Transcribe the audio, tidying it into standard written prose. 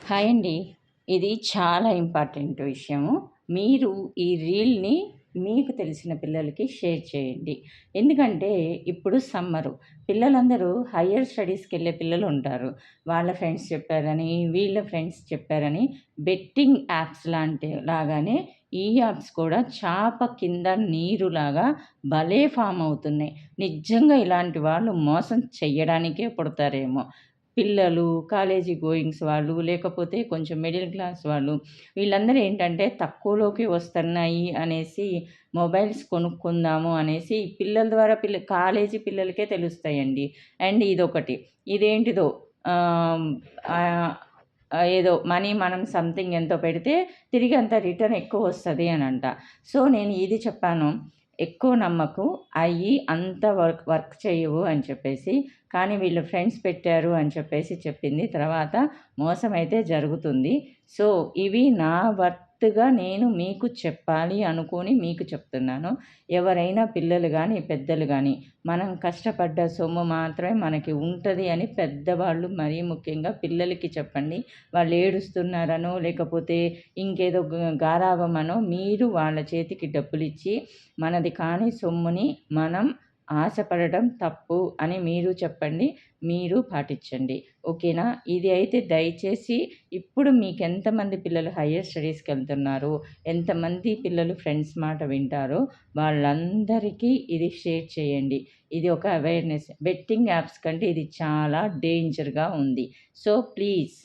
Hi అండి. ఇది చాలా ఇంపార్టెంట్ విషయము. మీరు ఈ రీల్‌ని మీకు తెలిసిన పిల్లలకి షేర్ చేయండి. ఎందుకంటే ఇప్పుడు సమ్మరు. పిల్లలందరూ హైయర్ స్టడీస్‌కెళ్ళే పిల్లలుంటారు. వాళ్ళ ఫ్రెండ్స్ చెప్పారని, వీళ్ళ ఫ్రెండ్స్ చెప్పారని బెట్టింగ్ యాప్స్ లాగానే ఈ యాప్స్ కూడా చాప కింద నీరులాగా భలే ఫామ్ అవుతున్నాయి. నిజంగా ఇలాంటి వాళ్ళు మోసం చెయ్యడానికే పుడతారేమో! పిల్లలు, కాలేజీ గోయింగ్స్ వాళ్ళు, లేకపోతే కొంచెం మిడిల్ క్లాస్ వాళ్ళు, వీళ్ళందరూ ఏంటంటే తక్కువలోకి వస్తున్నాయి అనేసి మొబైల్స్ కొనుక్కుందాము అనేసి పిల్లల ద్వారా కాలేజీ పిల్లలకే తెలుస్తాయండి. అండ్ ఇదొకటి. ఇదేంటిదో ఆహ్, ఆహ్, ఏదో మనీ మనం సంథింగ్ ఎంతో పెడితే తిరిగి అంత రిటర్న్ ఎక్కువొస్తది అనంట. సో, నేను ఇది చెప్పాను. ఎక్కువ నమ్మకు. అయ్యి అంత వర్క్ చెయ్యవు అని చెప్పేసి. కానీ వీళ్ళు ఫ్రెండ్స్ పెట్టారు అని చెప్పేసి చెప్పింది. తర్వాత మోసమైతే జరుగుతుంది. సో, ఇవి నా వర్త్‌గా నేను మీకు చెప్పాలి అనుకోని మీకు చెప్తున్నాను. ఎవరైనా పిల్లలు గానీ, పెద్దలు గానీ, మనం కష్టపడ్డ సొమ్ము మాత్రమే మనకి ఉంటది అని పెద్దవాళ్ళు మరీ ముఖ్యంగా పిల్లలకి చెప్పండి. వాళ్ళు ఏడుస్తున్నారనో, లేకపోతే ఇంకేదో గారాబమనో మీరు వాళ్ళ చేతికి డబ్బులిచ్చి, మనది కాని సొమ్ముని మనం ఆశపడటం తప్పు అని మీరు చెప్పండి. మీరు పాటించండి. ఓకేనా? ఇది అయితే దయచేసి ఇప్పుడు మీకెంతమంది పిల్లలు హైయర్ స్టడీస్‌కెళ్తున్నారో, ఎంతమంది పిల్లలు ఫ్రెండ్స్ మాట వింటారో వాళ్ళందరికీ ఇది షేర్ చేయండి. ఇది ఒక అవేర్‌నెస్. బెట్టింగ్ యాప్స్ కంటే ఇది చాలా డేంజర్‌గా ఉంది. So, please